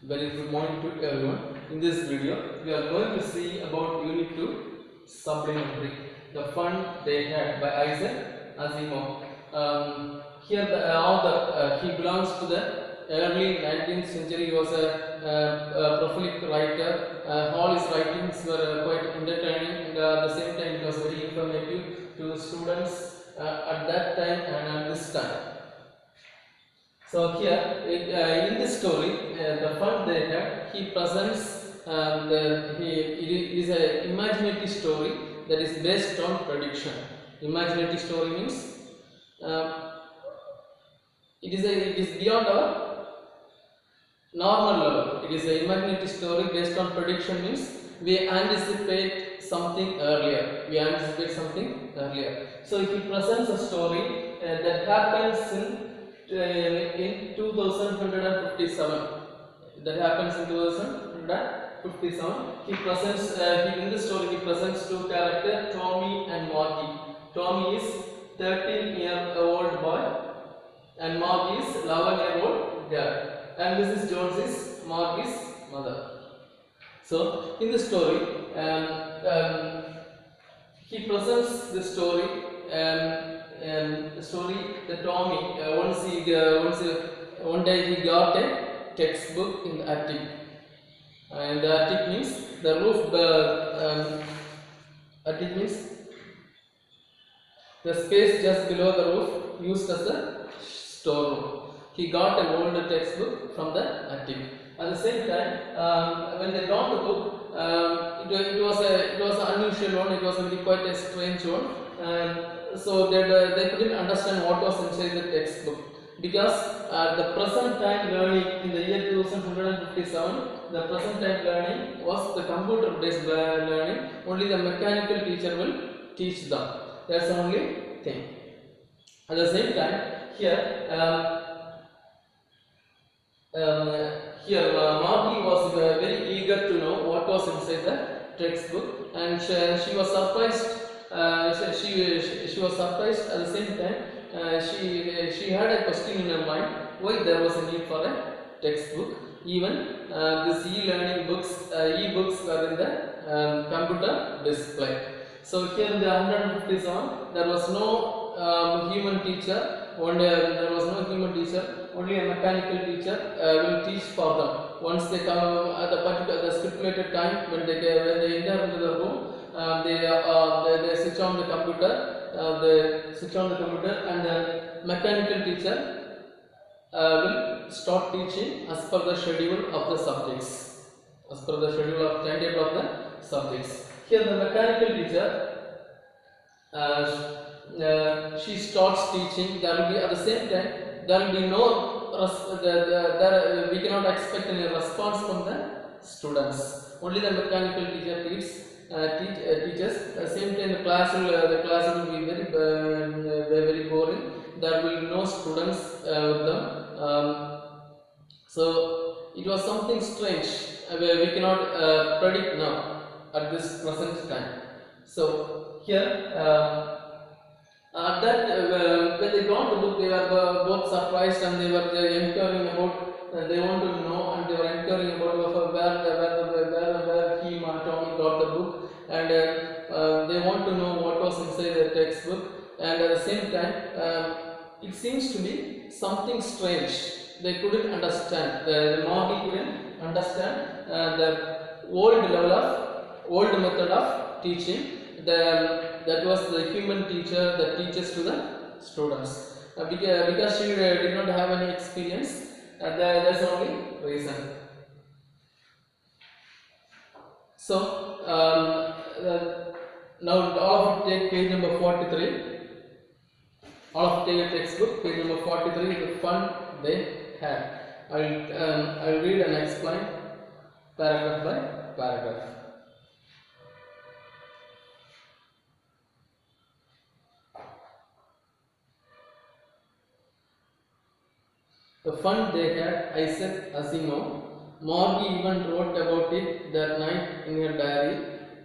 Very good morning to everyone. In this video, we are going to see about Unit 2 Supplementary, the fun they had by Isaac Asimov. Here, the author he belongs to the early 19th century. He was a prolific writer. All his writings were quite entertaining, and at the same time, it was very informative to the students at that time and at this time. So here, in this story, the fun they had, he presents it is an imaginative story that is based on prediction. Imaginative story means it is beyond our normal level. It is an imaginative story based on prediction means we anticipate something earlier. So he presents a story that happens in 2157. That happens in 2157. He presents in this story he presents two characters, Tommy and Margie. Tommy is 13-year-old boy and Margie is 11-year-old girl. And Mrs. Jones is Margie's mother. So in the story, he presents the story. The story that Tommy one day he got a textbook in the attic, and the attic means the roof. Attic means the space just below the roof used as a storeroom. He got an old textbook from the attic. At the same time, when they got the book, it was an unusual one. It was really quite a strange one. So they couldn't understand what was inside the textbook, because the present time learning in the year 2157, the present time learning was the computer based learning. Only the mechanical teacher will teach them. That's the only thing. At the same time, Margie was very eager to know what was inside the textbook, and she was surprised. She was surprised. At the same time, she had a question in her mind: why there was a need for a textbook? Even these e-learning books, e-books were in the computer display. So here in the 157, there was no human teacher. There was no human teacher. Only a mechanical teacher will teach for them. Once they come at the stipulated time, when they enter into the room, they switch on the computer. And the mechanical teacher will start teaching as per the schedule of the subjects. As per the schedule of timetable of the subjects. Here the mechanical teacher, she starts teaching. There will be at the same time there will be no we cannot expect any response from the students. Only the mechanical teacher teaches. At the same time, the class will be very boring. There will be no students with them. So it was something strange. We cannot predict now at this present time. So here. At that, when they got the book, they were both surprised, and they were inquiring about. They want to know, and they were inquiring about where Tommy got the book, and they want to know what was inside the textbook. And at the same time, it seems to be something strange. They couldn't understand. The Margie couldn't understand the old method of teaching. That was the human teacher that teaches to the students. Because she did not have any experience, that's the only reason. So now all of you take page number 43. All of you take a textbook, page number 43. The fun they had. I'll read and explain paragraph by paragraph. The fun they had, Isaac Asimov. Margie even wrote about it that night in her diary.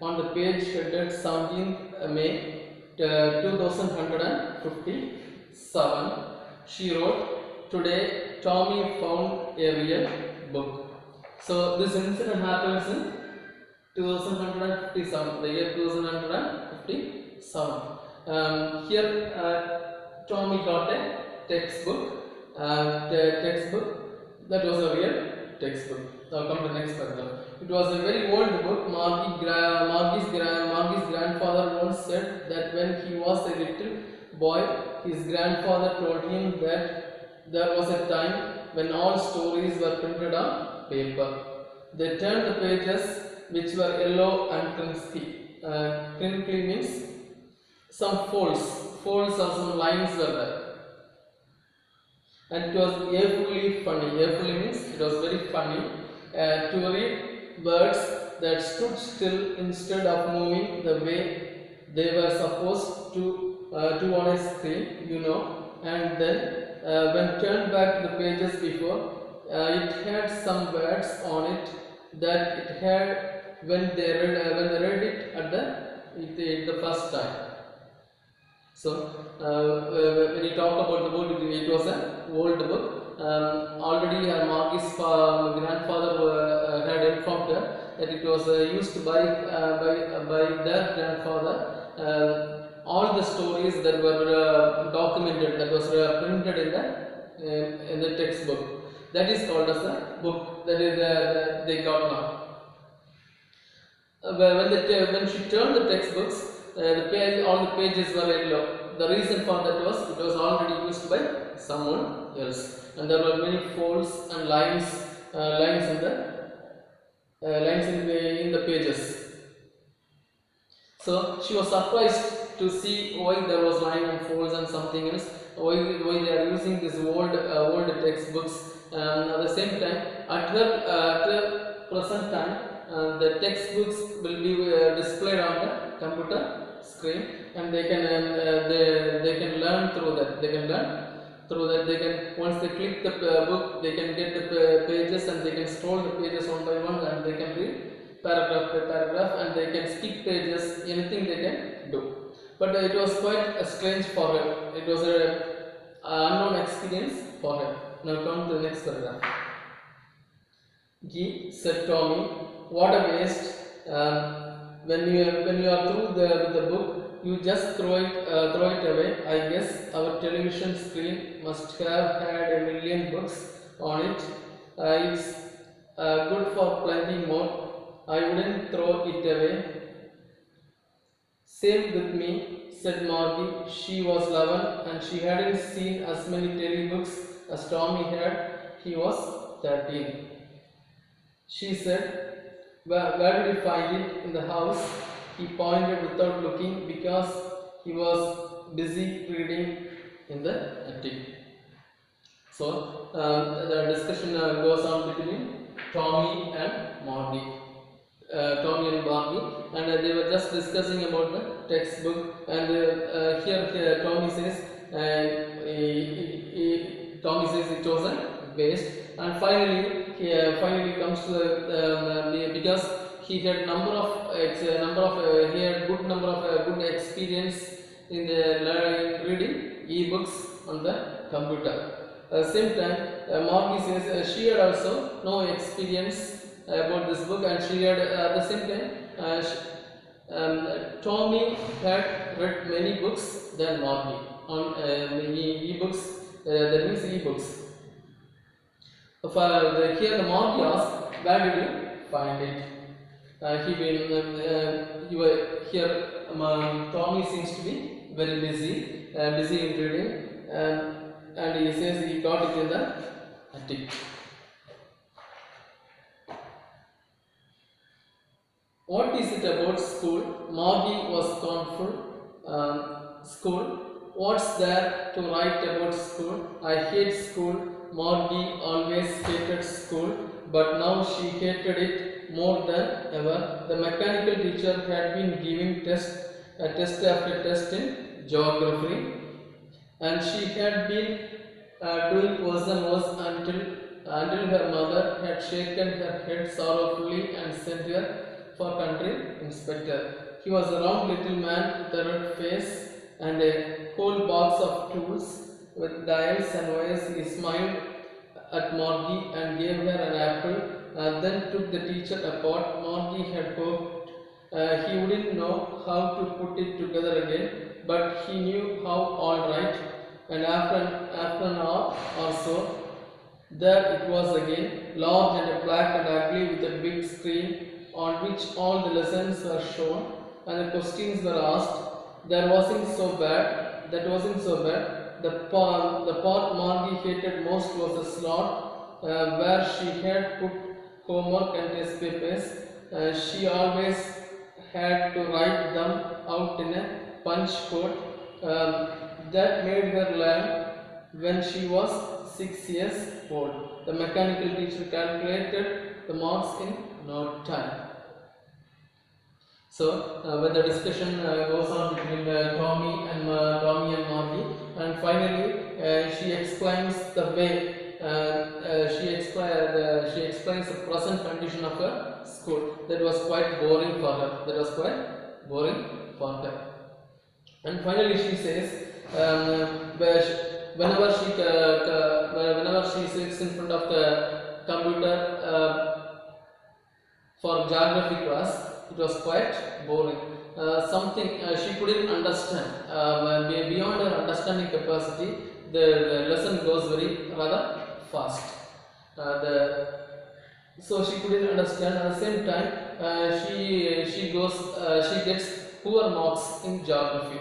On the page headed 17th May 2157, she wrote, "Today Tommy found a real book." So this incident happens in 2157, the year 2157. Here Tommy got a textbook. That was a real textbook. Now come to the next paragraph. It was a very old book. Margie's grandfather once said that when he was a little boy, his grandfather told him that there was a time when all stories were printed on paper. They turned the pages which were yellow and crinkly. Crinkly means some folds or some lines were there. And it was awfully funny. Awfully means it was very funny to read words that stood still instead of moving the way they were supposed to on a screen, you know. And then when turned back to the pages before, it had some words on it that it had when they read it at the first time. So when you talk about the book, it was an old book. Already her Margie's grandfather had informed her that it was used by their grandfather. All the stories that were documented, that was printed in the textbook, that is called as a book. That is they got now. When she turned the textbooks, all the pages were yellow. The reason for that was it was already used by someone else, and there were many folds and lines in the pages. So she was surprised to see why there was line and folds and something else. Why they are using these old textbooks. At the same time, at her present time, the textbooks will be displayed on the computer screen, and they can learn through that. They can once they click the book, they can get the pages, and they can scroll the pages one by one, and they can read paragraph by paragraph, and they can skip pages. Anything they can do. But it was quite strange for her. It was an unknown experience for her. Now come to the next paragraph. Guy said, Tommy, what a waste. When you are through the book, you just throw it away. I guess our television screen must have had a million books on it. It's good for plenty more. I wouldn't throw it away. Same with me, said Margie. She was 11 and she hadn't seen as many telebooks as Tommy had. He was 13. She said, where did you find it? In the house. He pointed without looking because he was busy reading in the attic. So the discussion goes on between Tommy and Margie. Tommy and Margie, and they were just discussing about the textbook. And here Tommy says it was a waste. And finally comes to the because he had he had good number of good experience in the reading e-books on the computer. At the same time, Margie says she had also no experience about this book, and she had at the same time Tommy had read many books than Margie on e-books. That means e-books. Here the Margie asked, where did you find it? Tommy seems to be very busy in reading, and he says he got it in the attic. What is it about school? Margie was scornful. School? What's there to write about school? I hate school. Margie always hated school, but now she hated it more than ever. The mechanical teacher had been giving test after test in geography, and she had been doing worse and worse until her mother had shaken her head sorrowfully and sent her for country inspector. He was a round little man with a red face and a whole box of tools with dials and wires. He smiled at Margie and gave her an apple then took the teacher apart. Margie had hoped he wouldn't know how to put it together again, but he knew how all right. And after an hour or so, there it was again, large and black and ugly, with a big screen on which all the lessons were shown and the questions were asked. That wasn't so bad. The part Margie hated most was the slot where she had put homework and test papers. She always had to write them out in a punch code. That made her learn when she was 6 years old. The mechanical teacher calculated the marks in no time. So, when the discussion goes on between Tommy and Margie, and finally she explains the way she explains the present condition of her school. That was quite boring for her. And finally, she says, whenever she sits in front of the computer for geography class, it was quite boring. Something she couldn't understand. Beyond her understanding capacity, the lesson goes rather fast. So she couldn't understand. At the same time, she gets poor marks in geography.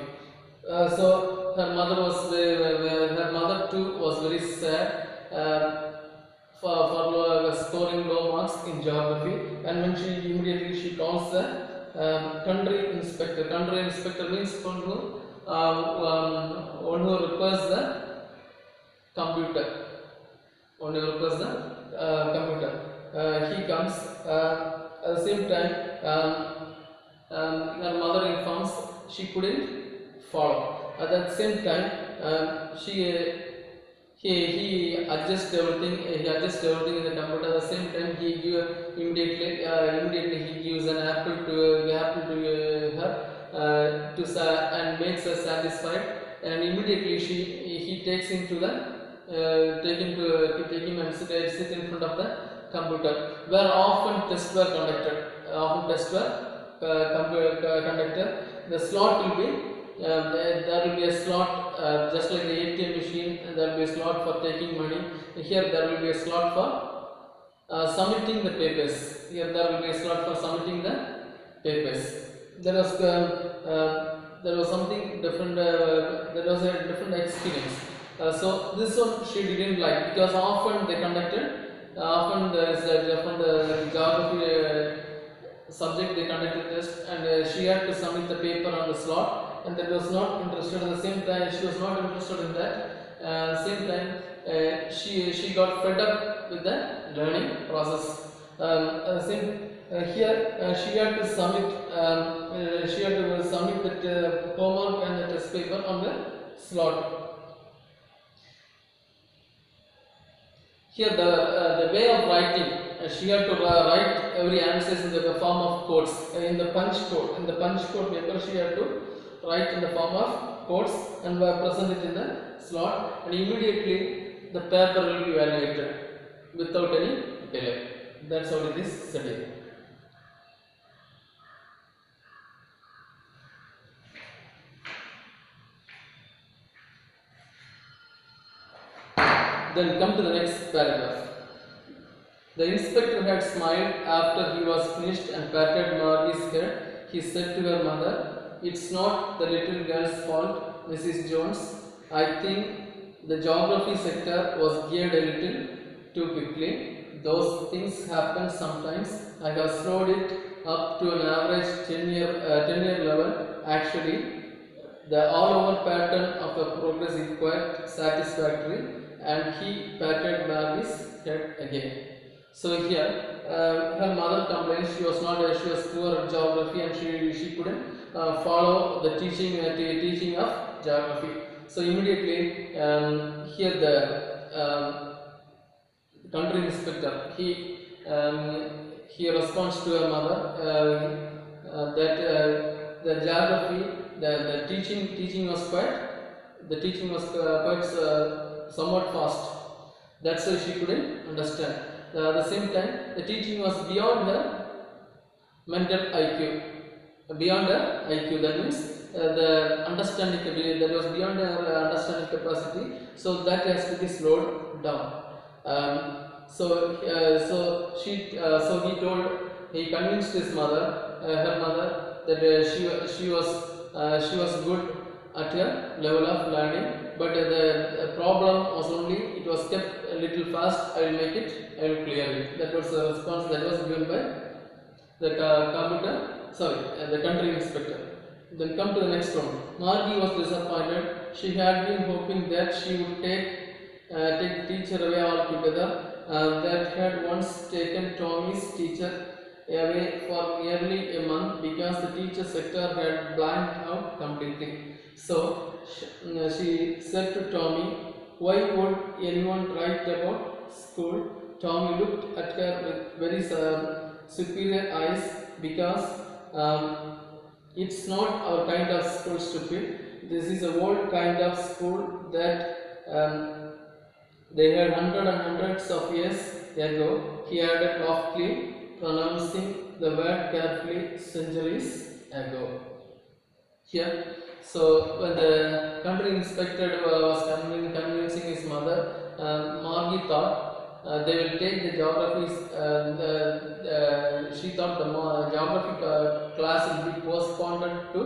So her mother too was very sad for scoring low marks in geography, and when she calls the country inspector. Country inspector means one who repairs the computer. He comes. At the same time, her mother informs she couldn't follow. At the same time, he adjusts everything. He adjusts everything in the computer. At the same time, immediately he gives an apple to her and makes her satisfied. And immediately he takes him to the take him and sit in front of the computer, where often tests were conducted. The slot will be there will be a slot just like the ATM machine. There will be a slot for taking money. Here there will be a slot for submitting the papers. Here there will be a slot for submitting the papers. There was something different. There was a different experience. So this one she didn't like, because often they conducted. Often there is from the geography subject they conducted test, and she had to submit the paper on the slot, and that was not interested. At the same time, she was not interested in that. Same time, she got fed up with the learning process. Here she had to submit the homework and the test paper on the slot. Here the way of writing, she had to write every answer in the form of codes. In the punch code paper, she had to write in the form of codes and present it in the slot, and immediately the paper will be evaluated without any delay. That's how it is studied. Then come to the next paragraph. The inspector had smiled after he was finished and patted Margie's head. He said to her mother, "It's not the little girl's fault, Mrs. Jones. I think the geography sector was geared a little too quickly. Those things happen sometimes. I have slowed it up to an average 10-year level. Actually, the all-over pattern of the progress is quite satisfactory." And he patted Margie's head again. So here, her mother complained she was poor at geography, and she couldn't follow the teaching of geography. So immediately, here the country inspector he responds to her mother that the geography, the teaching was quite somewhat fast. That's why she couldn't understand. At the same time, the teaching was beyond her mental IQ, beyond her IQ. That means the understanding ability that was beyond her understanding capacity. So that has to be slowed down. So he told, he convinced his mother, her mother, that she was good at her level of learning, but the problem was only it was kept a little fast. I will make it, I will clear it. That was the response that was given by the the country inspector. Then come to the next one. Margie was disappointed. She had been hoping that she would take the teacher away altogether. That had once taken Tommy's teacher away for nearly a month because the teacher sector had blanked out completely. So she said to Tommy, "Why would anyone write about school?" Tommy looked at her with very superior eyes. Because it's not our kind of school, stupid. This is a old kind of school that they had hundreds of years ago. He added loftily, pronouncing the word carefully, centuries ago. Here, so when the country inspector was convincing his mother, Margie thought they will take the geography. She thought the geography class will be postponed to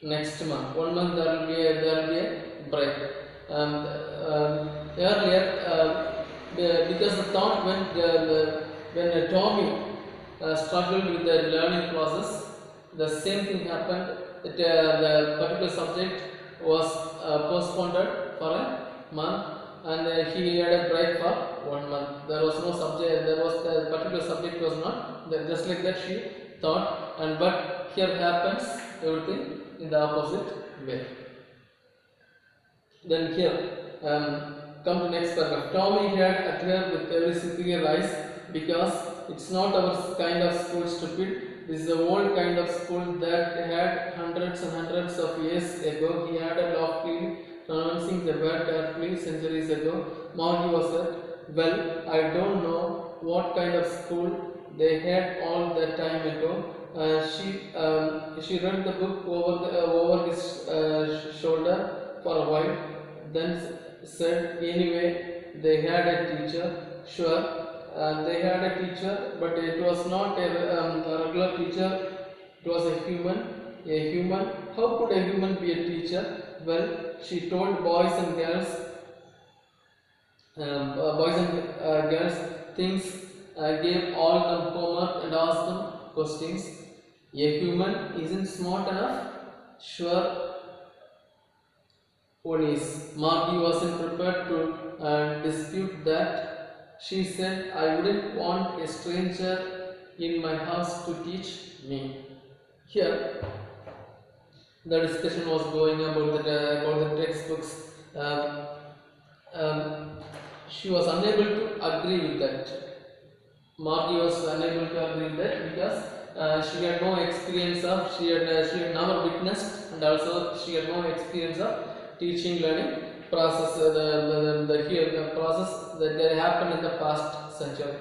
next month. 1 month there will be a break. Earlier, because the thought when Tommy struggled with the learning process, the same thing happened. That the particular subject was postponed for a month, and he had a break for 1 month. There was no subject. The particular subject was not just like that. She thought, but here happens everything in the opposite way. Then here, come to next paragraph. Tommy had at her with very superior eyes, because it's not our kind of school, stupid. This is the old kind of school that had hundreds and hundreds of years ago. He had a loftily, pronouncing the word carefully, centuries ago. Margie was said, "Well, I don't know what kind of school they had all that time ago." She read the book over his shoulder for a while, then said, "Anyway, they had a teacher." Sure, they had a teacher, but it was not a regular teacher. It was a human. How could a human be a teacher? Well, she told boys and girls things, gave all them homework and asked them questions. A human isn't smart enough? Sure, one is. Margie wasn't prepared to dispute that. She said, "I wouldn't want a stranger in my house to teach me." Here, the discussion was going about the textbooks. She was unable to agree with that. Margie was unable to agree with that because she had no experience of, she had never witnessed, and also she had no experience of teaching, learning process, the process that happened in the past century.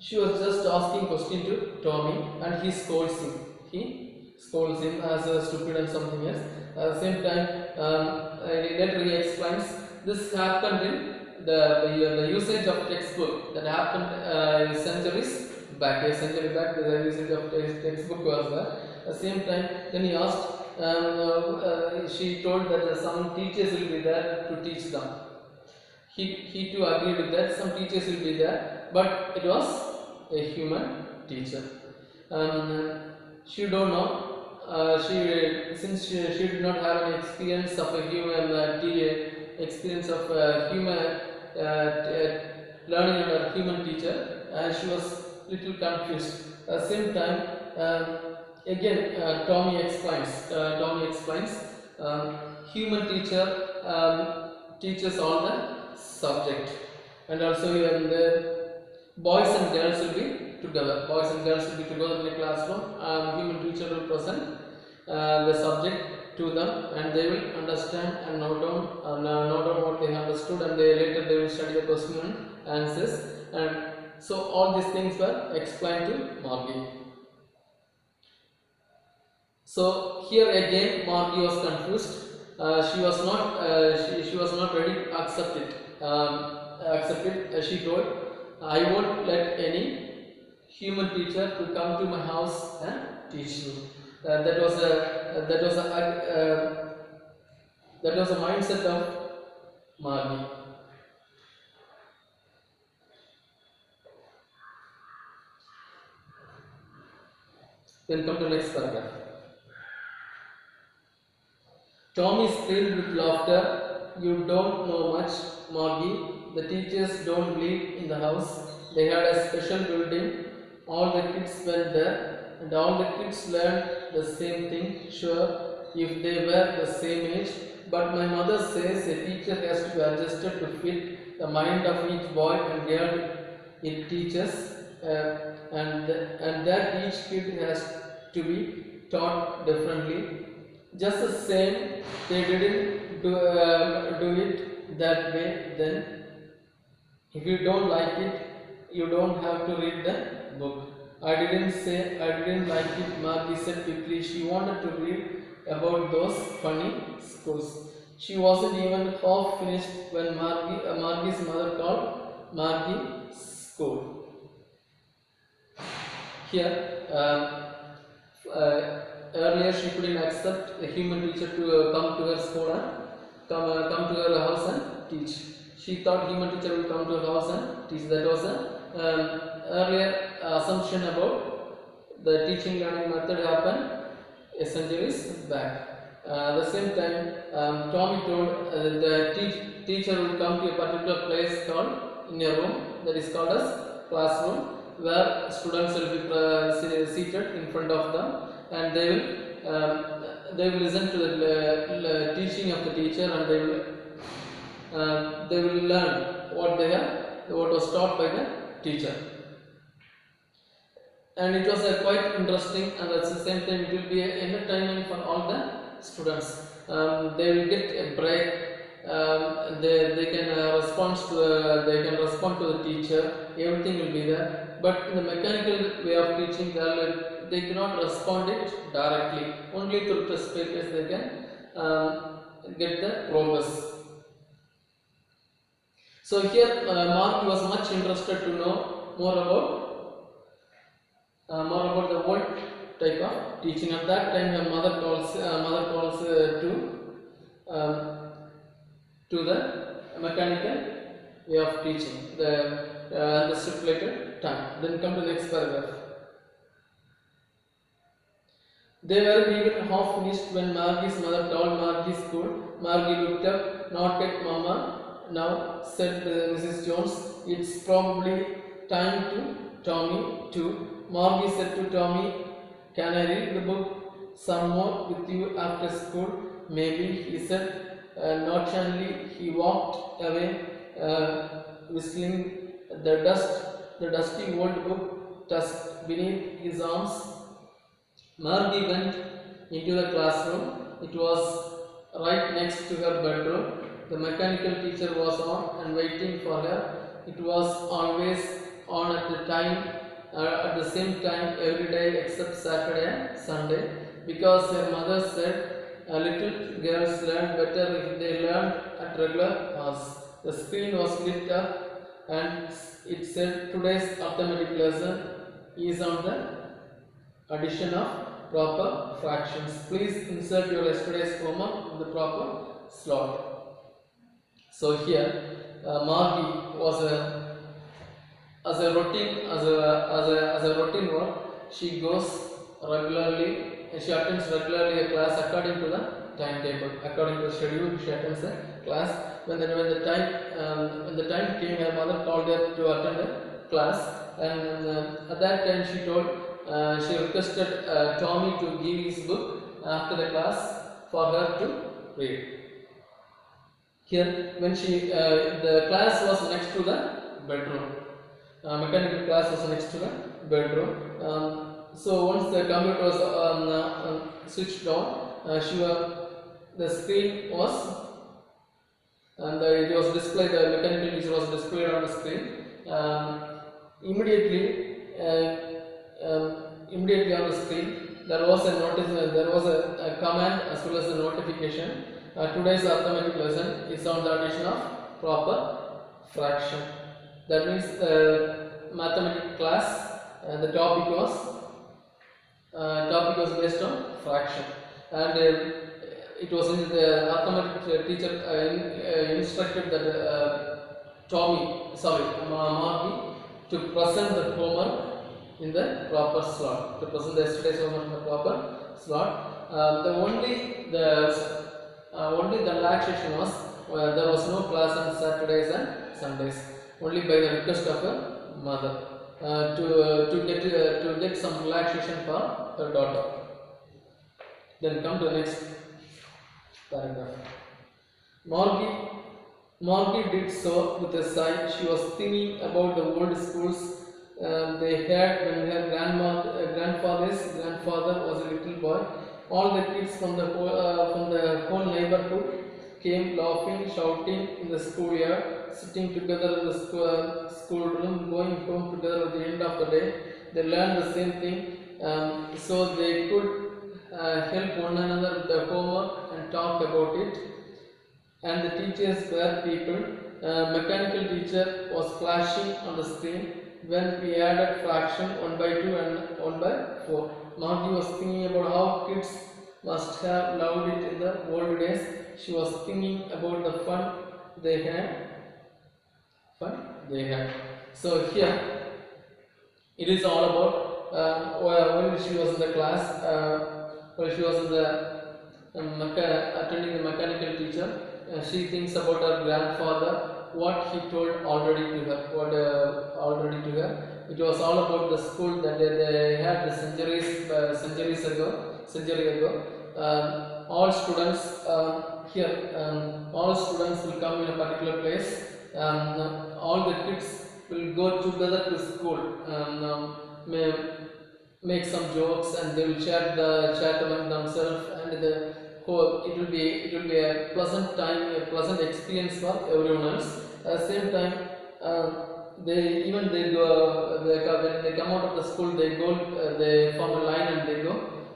She was just asking question to Tommy, and he scolds him. As a stupid and something else. At the same time, later he explains this happened in the usage of textbook that happened centuries back. A century back, the usage of textbook was there. At the same time, then he asked. She told that some teachers will be there to teach them. He too agreed with that. Some teachers will be there, but it was a human teacher. She don't know. Since she did not have any experience of a human learning under a human teacher, she was little confused. At the same time, again, Tommy explains. Human teacher teaches all the subject, and also the boys and girls will be together. Boys and girls will be together in a classroom. Human teacher will present the subject, to them, and they will understand and note down what they have understood, and later they will study the question and answers. And so all these things were explained to Margie. So here again Margie was confused. She was not ready to accept it. She told, "I won't let any human teacher to come to my house and teach me." That was a mindset of Margie. Then come to next paragraph. Tommy screamed with laughter. "You don't know much, Margie. The teachers don't live in the house. They had a special building. All the kids went there, and all the kids learned the same thing, sure, if they were the same age. But my mother says a teacher has to be adjusted to fit the mind of each boy and girl it teaches, and that each kid has to be taught differently. Just the same, they didn't do it that way then. If you don't like it, you don't have to read the book." I didn't say I didn't like it," Margie said quickly. She wanted to read about those funny schools. She wasn't even half finished when Margie's mother called Margie school. Here, earlier she couldn't accept a human teacher to come to her school and come to her house and teach. She thought human teacher will come to her house and teach. That was a earlier assumption about the teaching learning method happened centuries back. At the same time, Tommy told the teacher will come to a particular place called in a room that is called as classroom, where students will be seated in front of them, and they will listen to the teaching of the teacher, and they will learn what was taught by the teacher. And it was quite interesting, and at the same time it will be an entertainment for all the students. They will get a break. They can respond to the teacher. Everything will be there. But in the mechanical way of teaching, they cannot respond it directly. Only through test papers they can get the progress. So here Margie was much interested to know more about the old type of teaching. At that time, her mother calls to the mechanical way of teaching, the stipulated time. Then come to the next paragraph. They were even half finished when Margie's mother told Margie's school. Margie looked up. "Not yet, Mama. Now," said Mrs. Jones. "It's probably time to Tommy too." Margie said to Tommy, "Can I read the book some more with you after school?" "Maybe," he said. Nonchalantly, he walked away, whistling. The dusty old book tucked beneath his arms. Margie went into the classroom. It was right next to her bedroom. The mechanical teacher was on and waiting for her. It was always on at the same time every day except Saturday and Sunday, because her mother said little girls learn better if they learn at regular hours. The screen was lit up and it said, "Today's arithmetic lesson is on the addition of proper fractions. Please insert your yesterday's homework in the proper slot." So here Margie was as a routine work. She goes regularly. She attends regularly a class according to the timetable, according to the schedule. She attends a class. When the time came, her mother called her to attend a class, and at that time she requested Tommy to give his book after the class for her to read. Here, when the class was next to the bedroom, mechanical class was next to the bedroom. So once the computer was switched on, the screen was, and it was displayed, the mechanical teacher was displayed on the screen. Immediately on the screen there was a notice, there was a command as well as a notification. Today's arithmetic lesson is on the addition of proper fraction. That means mathematics class, the topic was based on fraction, and it was in the arithmetic teacher instructed that Marky to present the homework in the proper slot, to present the yesterday's homework in the proper slot. The only the relaxation was there was no class on Saturdays and Sundays, only by the request of her mother to get some relaxation for her daughter. Then come to the next paragraph. Margie did so with a sigh. She was thinking about the old schools they had when her grandfather's grandfather was a little boy. All the kids from the whole neighborhood came laughing, shouting in the schoolyard, sitting together in the schoolroom, going home together at the end of the day. They learned the same thing, so they could help one another with the homework and talk about it. And the teachers were people. Mechanical teacher was flashing on the screen when we added fraction 1 by 2 and 1 by 4. Margie was thinking about how kids must have loved it in the old days. She was thinking about the fun they had. So here it is all about when she was in the class, when she was in the attending the mechanical teacher. She thinks about her grandfather, what he told already to her. It was all about the school that they had the century ago. All students all students will come in a particular place. All the kids will go together to school, make some jokes, and they will chat among themselves, and it will be a pleasant time, a pleasant experience for everyone else. At the same time, when they come out of the school, they form a line and they go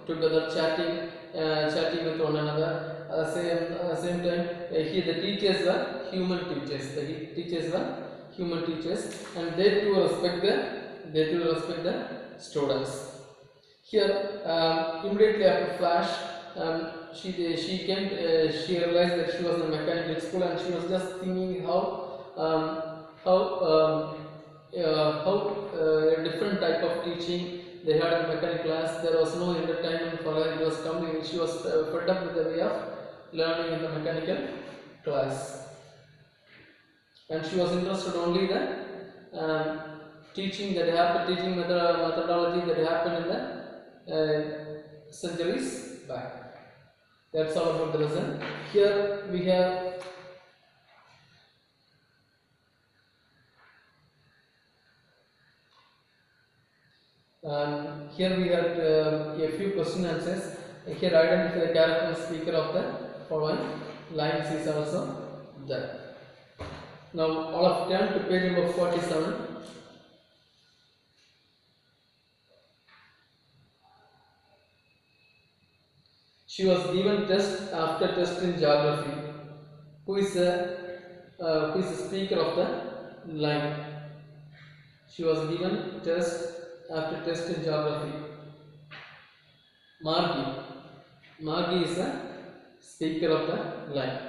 together chatting with one another. At the same time, here the teachers were human teachers. And they too respect the students. Here, immediately after flash, she realized that she was in a mechanical school, and she was just thinking how a different type of teaching they had in mechanical class. There was no entertainment for her. It was coming. She was fed up with the way of learning in the mechanical class, and she was interested only in the teaching methodology that happened in the centuries back. That's all about the lesson. Here we have a few question answers. Here identify the character and speaker of the following lines is also there. Now all of turn to page number 47. She was given test after test in geography. Who is the speaker of the line? She was given test after test in geography. Margie is the speaker of the line.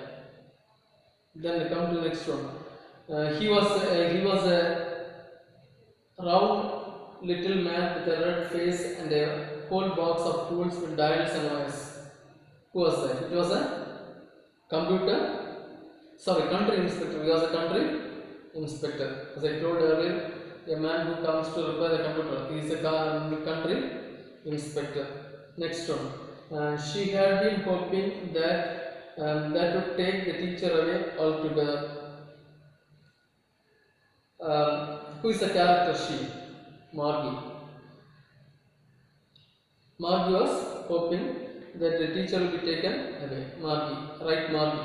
Then we come to the next one. He was a round little man with a red face and a whole box of tools with dials and wires. Who was that? It was a country inspector. He was a country inspector. As I told earlier, a man who comes to repair the computer. He is a country inspector. Next one. She had been hoping that would take the teacher away altogether. Who is the character? She. Margie was hoping that the teacher will be taken away. Margi, right Margi.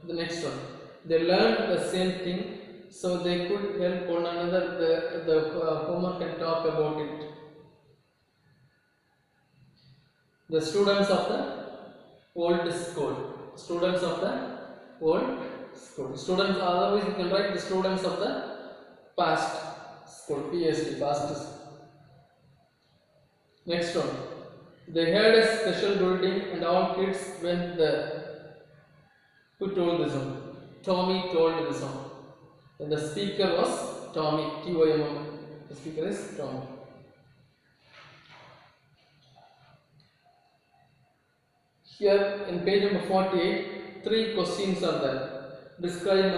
The next one. They learned the same thing, so they could help one another. The homework can talk about it. The students of the old school. Students of the old school. Students, otherwise you can write the students of the past school. PST, past school. Next one. They had a special building and all kids went there. Who told this one? Tommy told this one. And the speaker was Tommy. T-O-M-M. The speaker is Tommy. Here in page number 48, 3 questions are there. Describe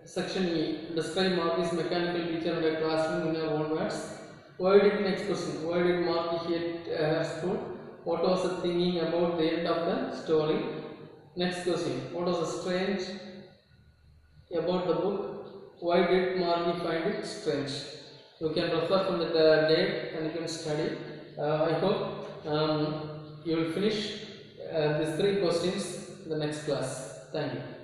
section E. Describe Marky's mechanical teacher in a classroom in her own words. Why did next question? Why did Marky hate her school? What was the thinking about the end of the story? Next question. What was the strange about the book? Why did Marky find it strange? You can refer from the date and you can study. I hope you will finish these 3 questions in the next class. Thank you.